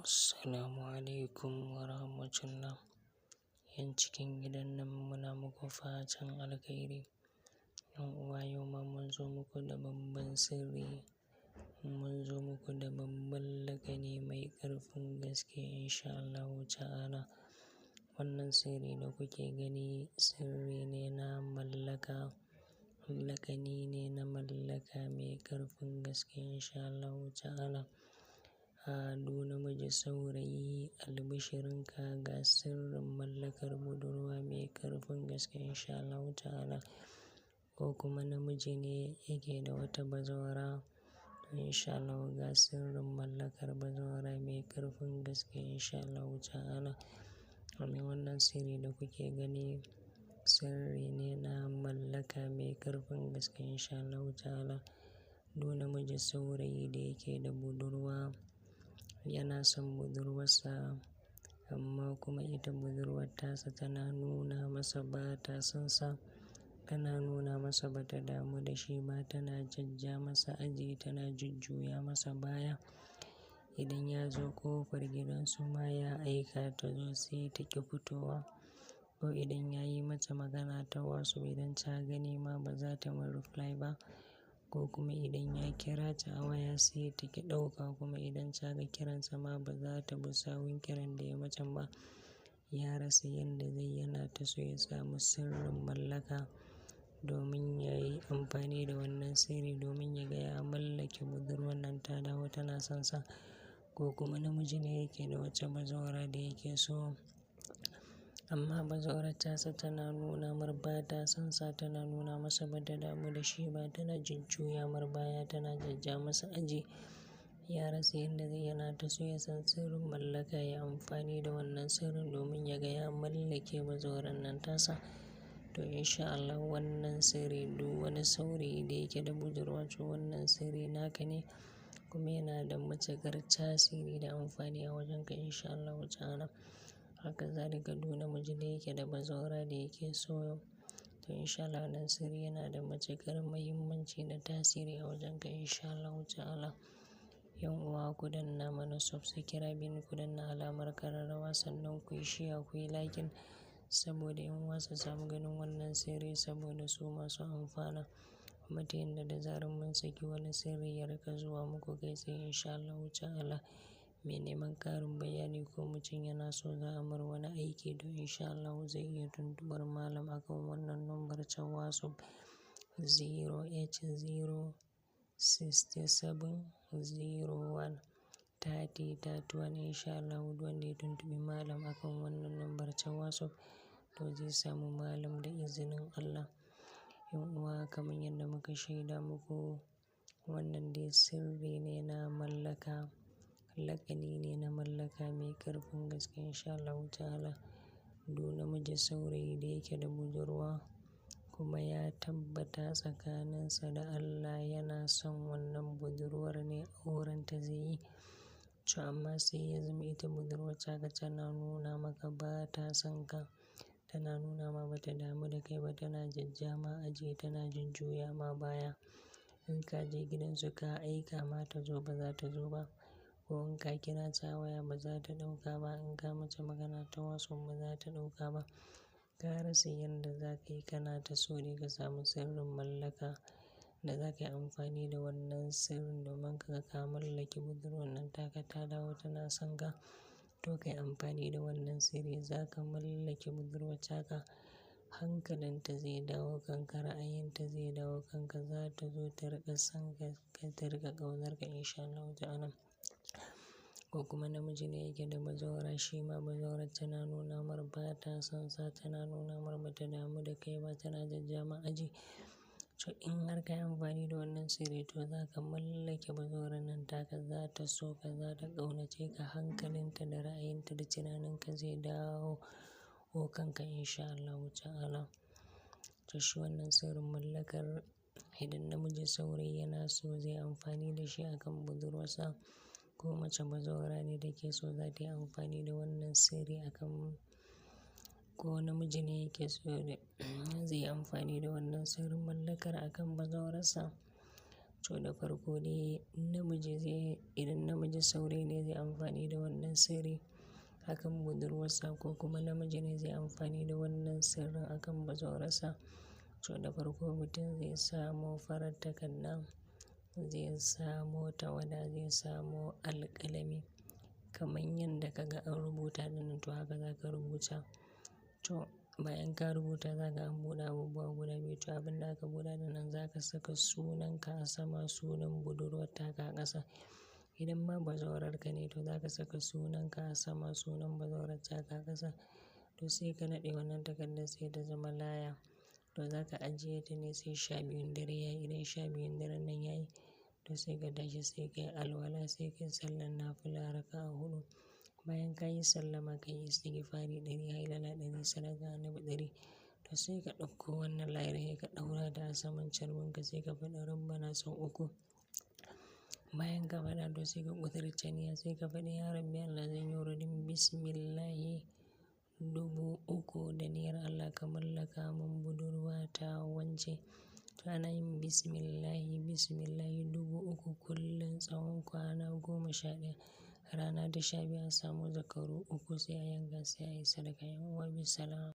Assalamu alaikum wa rahmatullah. Yan cikin gidan nan muna muku fatan alkhairi. Yan uwa yau ma mun zo muku da babban sirri. Mun zo muku da babban lakani mai ƙarfin gaske insha Allahu ta'ala. Wannan sirri da kuke gani sirri ne na mallaka. Lakani ne na mallaka mai ƙarfin gaske insha Allahu ta'ala. Du namiji saurayi albishirinka ga sirrin mallakar budurwa mai ƙarfin gaske insha Allahu ta'ala. Ko kuma namiji ne yake da wata bazawara insha Allahu ga sirrin mallakar bazawara mai ƙarfin gaske insha Allahu ta'ala. Wannan sirri da kuke gani sirri ne na mallaka mai ƙarfin gaske insha Allahu ta'ala. Du namiji saurayi da yake da budurwa yana son budurwarsa amma kuma ita budurwar tasa tana nuna masa ba ta son sa, tana nuna masa ba ta damu da shi ba, tana jajja masa aji, tana jujjuya masa baya. Idan ya zo ƙofar gidansu ma ya aika ta zo sai ta ƙi fitowa. Ko idan ya yi mata magana ta WhatsApp idan ta gani ma ba za ta mai reply ba. Ko kuma idan ya kira ta a waya sai ta ƙi ɗauka kuma idan ta ga kiransa ma ba za ta bi sawun kiran da ya mata ba. Ya rasa yanda zai yana ta so ya samu sirrin mallaka domin ya yi amfani da wannan sirri domin ya ga ya mallake budurwar nan ta dawo tana son sa. Ko kuma namiji ne yake da wacce bazawara da yake so amma bazawarar tasa tana nuna mar ba ta son sa, tana nuna masa ba ta damu da shi ba, tana jujjuya mar baya, tana jajja masa aji. Ya rasa yanda zai yana ta so ya san sirrin mallaka, ya amfani da wannan sirrin domin ya ga ya mallake bazawarar nan tasa. To insha Allah wannan sirri duk wani saurayi da yake da budurwa to wannan sirri naka ne kuma yana da matuƙar tasiri da amfani a wajenka insha Allahu ta'ala. Haka zalika du namiji da yake da bazawara da yake so to insha Allah wannan sirri yana da matuƙar muhimmanci da tasiri a wajenka insha Allahu ta'ala. Yan uwa ku danna mana subscribing, ku danna alamar ƙararrawa sannan ku yi share, ku yi liking saboda yan uwa su samu ganin wannan sirri saboda su masu amfana. Kuma ta yanda da zarar mun saki wani sirri ya riƙa zuwa muku kai tsaye insha Allahu ta'ala. Mai neman ƙarin bayani ko mutum yana so za a mar wani aiki to insha Allahu zai iya tuntuɓar malam akan wannan lambar ta WhatsApp 08067013031 insha Allahu. Duk wanda ya tuntuɓi malam akan wannan lambar ta WhatsApp to zai samu malam da izinin Allah. Yan uwa kamar yadda muka shaida muku wannan dai sirri ne na mallaka. Lakani ne na mallaka mai ƙarfin gaske insha Allahu ta'ala. Du namiji saurayi da yake da budurwa kuma ya tabbata tsakaninsa da Allah yana son wannan budurwar ne aurenta zai yi. To amma sai ya zama ita budurwar taka tana nuna maka ba ta son ka, tana nuna ma ba ta damu da kai ba, tana jajja ma aji, tana jujjuya ma baya. In ka je gidansu ka aika ma ta zo ba za ta zo ba. Ko in ka kira ta waya ba za ta ɗauka ba, in ka mata magana ta WhatsApp ba za ta ɗauka ba. Ka rasa yanda za ka yi, kana ta so ne ka samu sirrin mallaka da za ka yi amfani da wannan sirrin domin ka ga ka mallake budurwar nan taka ta dawo tana son ka. To ka yi amfani da wannan sirri za ka mallake budurwar taka. Hankalinta zai dawo kanka, ra'ayinta zai dawo kanka, za ta zo ta riƙa son ka, ta riƙa ƙaunar ka insha Allahu ta'ala. Ko kuma namiji ne yake da bazawara shi ma bazawarar tana nuna mar ba ta son sa, tana nuna mar ba ta damu da kai ba, tana jajja ma aji. To in har ka yi amfani da wannan sirri to za ka mallake bazawarar nan taka, za ta so ka, za ta ƙaunace ka, hankalinta da ra'ayinta da tunaninka zai dawo kanka insha Allahu ta'ala. To shi wannan sirrin mallakar idan namiji saurayi yana so zai amfani da shi akan budurwarsa ko mace bazawara ne da ke so za ta yi amfani da wannan sirri akan ko namiji ne yake so zai yi amfani da wannan sirrin mallakar akan bazawararsa. To da farko dai idan namiji saurayi ne zai amfani da wannan sirri akan budurwarsa ko kuma namiji ne zai amfani da wannan sirrin akan bazawararsa. To da farko mutum zai samo farar takarda, zai samo tawada, zai samo alƙalami kamar yadda ka ga an rubuta ɗinnan to haka za ka rubuta. To bayan ka rubuta za ka an buɗe abubuwa guda biyu. To abin da aka buɗe ɗinnan za ka saka sunanka a sama, sunan budurwar taka a ƙasa. Idan ma bazawararka ne to za ka saka sunanka a sama, sunan bazawarar taka a ƙasa. To sai ka naɗe wannan takardar sai ta zama laya. To za ka ajiye ta ne sai 12 dare yayi. Idan 12 daren nan yayi to sai ka tashi sai ka yi alwala, sai ka yi sallar nafila raka'a 4. Bayan ka yi sallama ka yi istighfari 100, hailala 100, sadaka annabi 100. To sai ka ɗauko wannan layar sai ka ɗaura ta a saman carbinka sai ka faɗi Rabbana sau 3. Bayan ka faɗa to sai ka ƙudurce niyya sai ka faɗi ya Rabbi Allah zan yi wuridin bismillahi 3000 da niyyar Allah ka mallaka min budurwata wance. To ana yin bismillahi 3000 kullum tsawon kwana 11. Rana ta 12 a samu zakaru 3 sai a yanka sai a yi sadaka. Yan uwa bisalam.